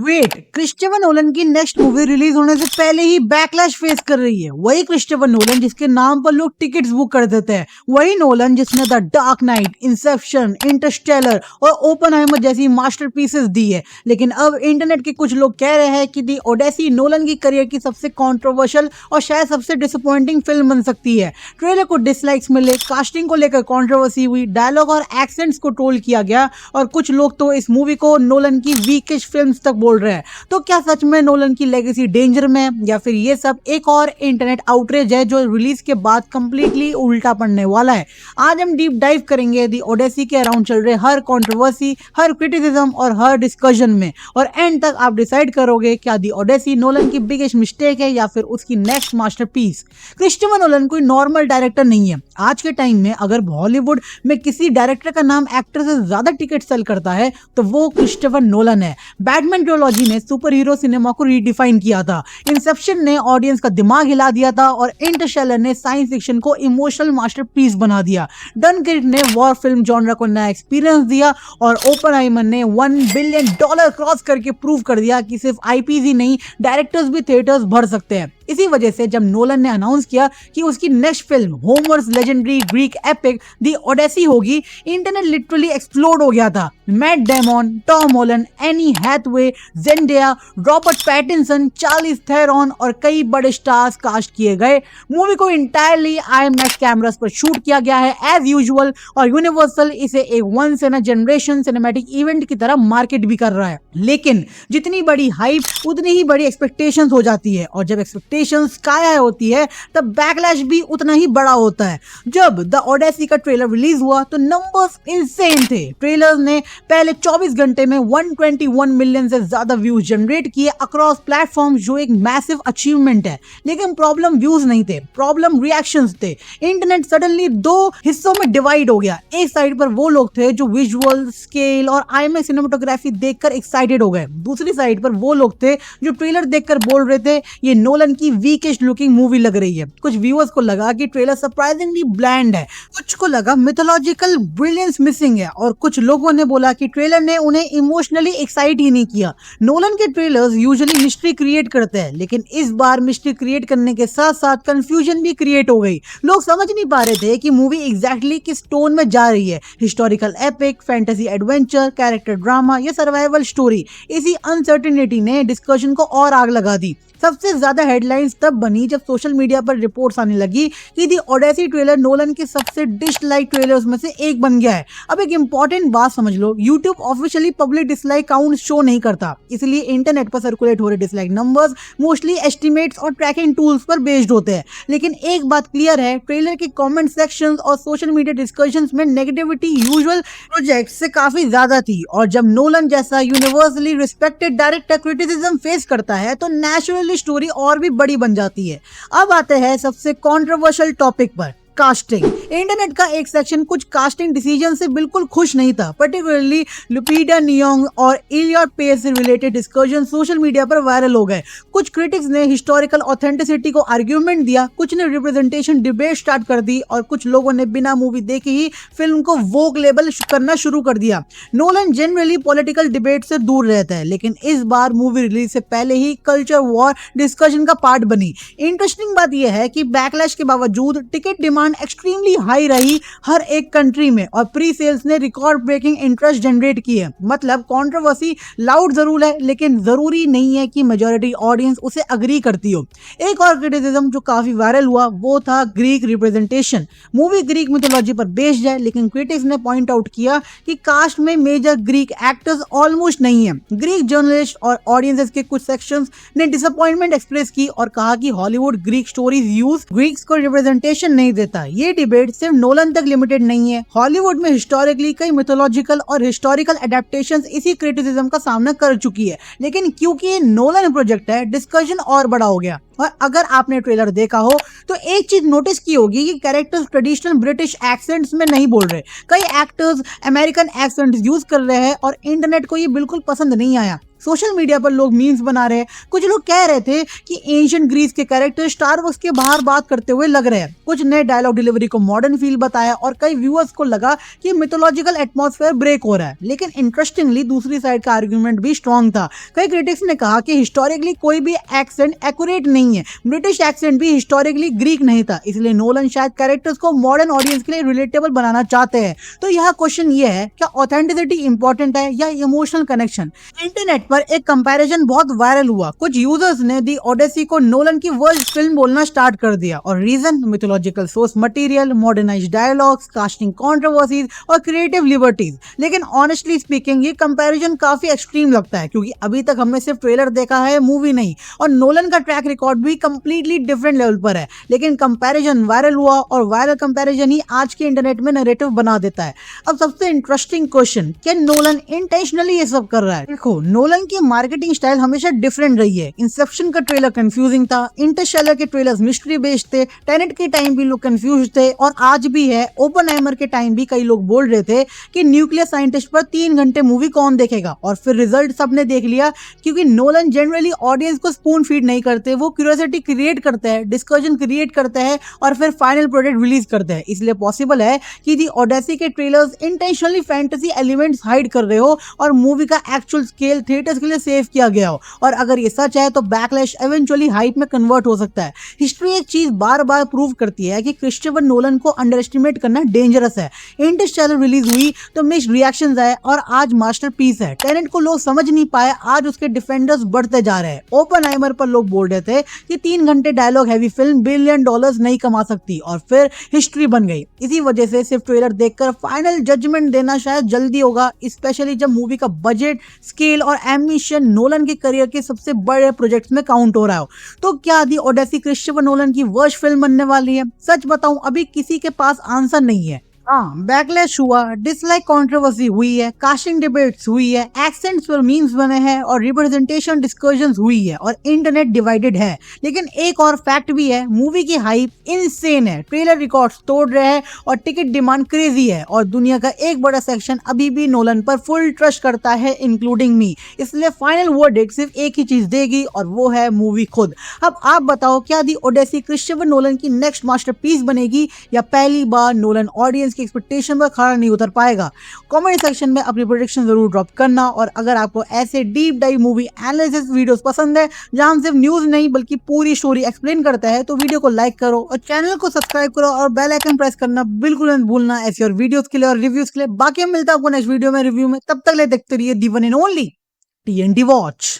Wait, Christopher Nolan की next movie release होने से पहले ही बैकलैश फेस कर रही है। वही क्रिस्टोफर नोलन जिसके नाम पर लोग टिकट्स बुक कर देते हैं, वही नोलन जिसने the dark night, Inception, Interstellar और ओपेनहाइमर जैसी मास्टरपीसेस दी है। लेकिन अब इंटरनेट के कुछ लोग कह रहे हैं कि दी ओडेसी नोलन की करियर की सबसे कंट्रोवर्शियल और शायद सबसे डिसअपॉइंटिंग फिल्म बन सकती है। ट्रेलर को डिसलाइक्स मिले, कास्टिंग को लेकर कंट्रोवर्सी हुई, डायलॉग और एक्सेंट्स को ट्रोल किया गया और कुछ लोग तो इस मूवी को नोलन की वीकेस्ट फिल्म्स तक बोल रहे हैं। तो क्या सच में नोलन की लेगेसी डेंजर में है या फिर ये सब एक और इंटरनेट आउटरीच है जो रिलीज के बाद कंप्लीटली उल्टा पड़ने वाला है। आज हम डीप डाइव करेंगे दी ओडेसी के अराउंड चल रहे हर कंट्रोवर्सी, हर क्रिटिसिज्म और हर डिस्कशन में, और एंड तक आप डिसाइड करोगे क्या दी ओडेसी नोलन की बिगेस्ट मिस्टेक है या फिर उसकी नेक्स्ट मास्टरपीस। क्रिस्टोफर नोलन कोई नॉर्मल डायरेक्टर नहीं है। आज के टाइम में अगर बॉलीवुड में किसी डायरेक्टर का नाम एक्टर से ज्यादा टिकट सेल करता है तो वो क्रिस्टोफर नोलन है। बैटमैन ट्रिलॉजी ने सुपर हीरो सिनेमा को रीडिफाइन किया था, इंसेप्शन ने ऑडियंस का दिमाग हिला दिया था और इंटरस्टेलर ने साइंस फिक्शन को इमोशनल मास्टरपीस बना दिया। डनकिर्क ने वॉर फिल्म जॉनरा को नया एक्सपीरियंस दिया और ओपेनहाइमर ने $1 बिलियन क्रॉस करके प्रूव कर दिया कि सिर्फ आईपीज ही नहीं, डायरेक्टर्स भी थिएटर्स भर सकते हैं। इसी वजह से जब नोलन ने अनाउंस किया कि उसकी next film Homer's legendary Greek epic the Odyssey होगी, इंटरनेट लिटरली एक्सप्लोड हो गया था। Matt Damon, Tom Holland, Anne Hathaway, Zendaya, Robert Pattinson, Charlize Theron और कई बड़े स्टार्स कास्ट किए गए। मूवी को इंटायरली आईएमएक्स कैमरास पर शूट किया गया है एज यूजुअल, और यूनिवर्सल इसे एक once in a generation cinematic event की तरह मार्केट भी कर रहा है। लेकिन जितनी बड़ी हाइप उतनी ही बड़ी एक्सपेक्टेशंस हो जाती है, और जब एक्सपेक्टेशंस काया होती है तब बैकलैश भी उतना ही बड़ा होता है। जब द ओडेसी का ट्रेलर रिलीज हुआ तो नंबर्स इंसेन थे। ट्रेलर ने पहले 24 घंटे में 121 मिलियन से ज्यादा व्यूज जनरेट किए अक्रॉस प्लेटफॉर्म, जो एक मैसिव अचीवमेंट है। लेकिन प्रॉब्लम व्यूज नहीं थे, प्रॉब्लम रिएक्शंस थे। इंटरनेट सडनली दो हिस्सों में डिवाइड हो गया। एक साइड पर वो लोग थे जो विजुअल, स्केल और आईएमएक्स सिनेमेटोग्राफी देखकर एक्साइटेड हो गए। दूसरी साइड पर वो लोग थे जो ट्रेलर देखकर बोल रहे थे ये नोलन की वीकेस्ट लुकिंग मूवी लग रही है। कुछ व्यूअर्स को लगा कि ट्रेलर सरप्राइजिंगली ब्लैंड है, कुछ को लगा मिथोलॉजिकल ब्रिलियंस मिसिंग है, और कुछ लोगों ने बोला कि ट्रेलर ने उन्हें इमोशनली एक्साइट ही नहीं किया। नोलन के ट्रेलर्स यूजुअली मिस्ट्री क्रिएट करते हैं, लेकिन इस बार मिस्ट्री क्रिएट करने के साथ साथ कंफ्यूजन भी क्रिएट हो गई। लोग समझ नहीं पा रहे थे कि मूवी एग्जैक्टली किस टोन में जा रही है, historical epic, fantasy adventure, character drama या सर्वाइवल स्टोरी। इसी अनसर्टेनिटी ने डिस्कशन को और आग लगा दी। सबसे ज्यादा हेडलाइंस तब बनी जब सोशल मीडिया पर रिपोर्ट्स आने लगी कि दी ओडेसी ट्रेलर नोलन के सबसे डिसलाइक ट्रेलर्स में से एक बन गया है। अब एक इंपॉर्टेंट बात समझ लो, YouTube officially public dislike count show नहीं करता, इसलिए इंटरनेट पर सर्कुलेट हो रहे डिसलाइक नंबर्स मोस्टली एस्टिमेट्स और ट्रैकिंग टूल्स पर बेस्ड होते हैं। लेकिन एक बात क्लियर है, ट्रेलर के कमेंट सेक्शंस और सोशल मीडिया डिस्कशंस में नेगेटिविटी यूजुअल प्रोजेक्ट से काफी ज्यादा थी, और जब नोलन जैसा universally respected director criticism face करता है तो नेचुरली स्टोरी और भी बड़ी बन जाती है। अब आते हैं सबसे कंट्रोवर्शियल टॉपिक पर, कास्टिंग। इंटरनेट का एक सेक्शन कुछ कास्टिंग डिसीजन से बिल्कुल खुश नहीं था, पर्टिकुलरली लुपिटा नियोंग और इलियट पेस से रिलेटेड डिस्कशन सोशल मीडिया पर वायरल हो गए। कुछ क्रिटिक्स ने हिस्टोरिकल ऑथेंटिसिटी को आर्ग्यूमेंट दिया, कुछ ने रिप्रेजेंटेशन डिबेट स्टार्ट कर दी, और कुछ लोगों ने बिना मूवी देखे ही फिल्म को वोक लेबल करना शुरू कर दिया। नोलन जनरली पॉलिटिकल डिबेट से दूर रहता है, लेकिन इस बार मूवी रिलीज से पहले ही कल्चर वॉर डिस्कशन का पार्ट बनी। इंटरेस्टिंग बात यह है कि बैकलैश के बावजूद टिकट डिमांड एक्सट्रीमली हाई रही हर एक कंट्री में, और प्री सेल्स ने रिकॉर्ड ब्रेकिंग इंटरेस्ट जनरेट की है। मतलब कंट्रोवर्सी लाउड जरूर है, लेकिन जरूरी नहीं है कि मेजॉरिटी ऑडियंस उसे अग्री करती हो। एक और क्रिटिसिज्म जो काफी वायरल हुआ वो था Greek representation. Movie Greek mythology पर बेस्ड है, लेकिन क्रिटिक्स ने पॉइंट आउट किया कि कास्ट में मेजर ग्रीक एक्टर्स ऑलमोस्ट नहीं है। ग्रीक जर्नलिस्ट और ऑडियंसेस के कुछ सेक्शंस ने डिसअपॉइंटमेंट एक्सप्रेस की और कहा कि Hollywood Greek stories use Greeks को रिप्रेजेंटेशन नहीं देता। ये डिबेट सिर्फ नोलन तक लिमिटेड नहीं है, हॉलीवुड में हिस्टोरिकली कई मिथोलॉजिकल और हिस्टोरिकल एडेप्टेशंस इसी क्रिटिसिज्म का सामना कर चुकी है। लेकिन क्योंकि ये नोलन प्रोजेक्ट है, डिस्कशन और बड़ा हो गया। और अगर आपने ट्रेलर देखा हो तो एक चीज नोटिस की होगी कि कैरेक्टर्स ट्रेडिशनल ब्रिटिश एक्सेंट्स में नहीं बोल रहे, कई एक्टर्स अमेरिकन एक्सेंट्स यूज कर रहे हैं, और इंटरनेट को ये बिल्कुल पसंद नहीं आया। सोशल मीडिया पर लोग मीम्स बना रहे हैं। कुछ लोग कह रहे थे कि एंशिएंट ग्रीस के कैरेक्टर स्टार वॉर्स के बाहर बात करते हुए लग रहे हैं। कुछ ने डायलॉग डिलीवरी को मॉडर्न फील बताया और कई व्यूअर्स को लगा कि मिथोलॉजिकल एटमॉस्फेयर ब्रेक हो रहा है। लेकिन इंटरेस्टिंगली दूसरी साइड का आर्गुमेंट भी स्ट्रॉन्ग था। कई क्रिटिक्स ने कहा कि हिस्टोरिकली कोई भी एक्सेंट एक्यूरेट नहीं है, ब्रिटिश एक्सेंट भी हिस्टोरिकली ग्रीक नहीं था, इसलिए नोलन शायद कैरेक्टर्स को मॉडर्न ऑडियंस के लिए रिलेटेबल बनाना चाहते हैं। तो यह क्वेश्चन ये है, क्या ऑथेंटिसिटी इंपॉर्टेंट है या इमोशनल कनेक्शन? इंटरनेट पर एक कंपैरिजन बहुत वायरल हुआ। कुछ यूजर्स ने दी ओडेसी को नोलन की वर्स्ट फिल्म बोलना स्टार्ट कर दिया और reason mythological source material, modernised dialogues, casting controversies और क्रिएटिव लिबर्टीज। लेकिन ऑनेस्टली स्पीकिंग ये कंपैरिजन काफी एक्सट्रीम लगता है, क्योंकि अभी तक हमने सिर्फ ट्रेलर देखा है, मूवी नहीं, और नोलन का ट्रैक रिकॉर्ड भी कंप्लीटली डिफरेंट लेवल पर है। लेकिन कंपैरिजन वायरल हुआ और वायरल कंपैरिजन ही आज के इंटरनेट में नैरेटिव बना देता है। अब सबसे इंटरेस्टिंग क्वेश्चन, क्या नोलन इंटेंशनली ये सब कर रहा है? देखो, नोलन की मार्केटिंग स्टाइल हमेशा डिफरेंट रही है। इंसेप्शन का ट्रेलर कंफ्यूजिंग था, इंटरस्टेलर के ट्रेलर्स मिस्ट्री बेस्ड थे, टेनेट के टाइम भी लोग कंफ्यूज थे, और आज भी है। ओपनहाइमर के टाइम भी कई लोग बोल रहे थे कि न्यूक्लियर साइंटिस्ट पर 3 घंटे मूवी कौन देखेगा, और फिर रिजल्ट सबने देख लिया। क्योंकि नोलन जनरली ऑडियंस को स्पून फीड नहीं करते, वो क्यूरियोसिटी क्रिएट करते हैं, डिस्कशन क्रिएट करते हैं और फिर फाइनल प्रोडक्ट रिलीज करते हैं। इसलिए पॉसिबल है कि दी ओडेसी के trailers intentionally fantasy elements hide कर रहे हो और मूवी का एक्चुअल स्केल थिएटर्स के लिए सेव किया गया हो। और अगर ये सच है तो बैकलैश एवेंचुअली हाइप में कन्वर्ट हो सकता है। हिस्ट्री एक चीज बार बार प्रूव करती है कि क्रिस्टोफर नोलन को अंडर एस्टिमेट करना डेंजरस है। इंटरस्टेलर रिलीज हुई तो मिक्स्ड रिएक्शंस आए और आज मास्टरपीस है। टेनेट को लोग समझ नहीं पाए, आज उसके डिफेंडर्स बढ़ते जा रहे हैं। ओपनहाइमर पर लोग बोल रहे थे कि 3 घंटे डायलॉग हैवी फिल्म $1 बिलियन नहीं कमा सकती, और फिर हिस्ट्री बन गई। इसी वजह से सिर्फ ट्रेलर देखकर फाइनल जजमेंट देना शायद जल्दी होगा, स्पेशली जब मूवी का बजट, स्केल और एम्बिशन नोलन के करियर के सबसे बड़े प्रोजेक्ट्स में काउंट हो रहा हो। तो क्या दी ओडेसी क्रिस्टोफर नोलन की वर्स्ट फिल्म बनने वाली है? सच बताऊं, अभी किसी के पास आंसर नहीं है। हाँ, बैकलैश हुआ, डिसलाइक कंट्रोवर्सी हुई है, कास्टिंग डिबेट्स हुई है, एक्सेंट्स पर मीम्स बने हैं और रिप्रेजेंटेशन डिस्कशंस हुई है, और इंटरनेट डिवाइडेड है। लेकिन एक और फैक्ट भी है, मूवी की हाइप इनसेन है, ट्रेलर रिकॉर्ड्स तोड़ रहे हैं और टिकट डिमांड क्रेजी है, और दुनिया का एक बड़ा सेक्शन अभी भी नोलन पर फुल ट्रस्ट करता है, इंक्लूडिंग मी। इसलिए फाइनल वर्डिक्ट सिर्फ एक ही चीज देगी, और वो है मूवी खुद। अब आप बताओ, क्या दी ओडेसी क्रिस्टोफर नोलन की नेक्स्ट मास्टरपीस बनेगी, या पहली बार नोलन ऑडियंस एक्सपेक्टेशन पर खड़ा नहीं उतर पाएगा? कमेंट सेक्शन में अपनी प्रेडिक्शन जरूर ड्रॉप करना। और अगर आपको ऐसे deep dive movie analysis videos पसंद है, जहां हम सिर्फ न्यूज नहीं बल्कि पूरी स्टोरी एक्सप्लेन करता है, तो वीडियो को लाइक करो और चैनल को सब्सक्राइब करो और बेल आइकन प्रेस करना बिल्कुल मत भूलना, ऐसी और वीडियोस के लिए और रिव्यूज के लिए। बाकी हम मिलता है आपको नेक्स्ट वीडियो में, रिव्यू में। तब तक ले देखते रहिए the one and only TNT watch.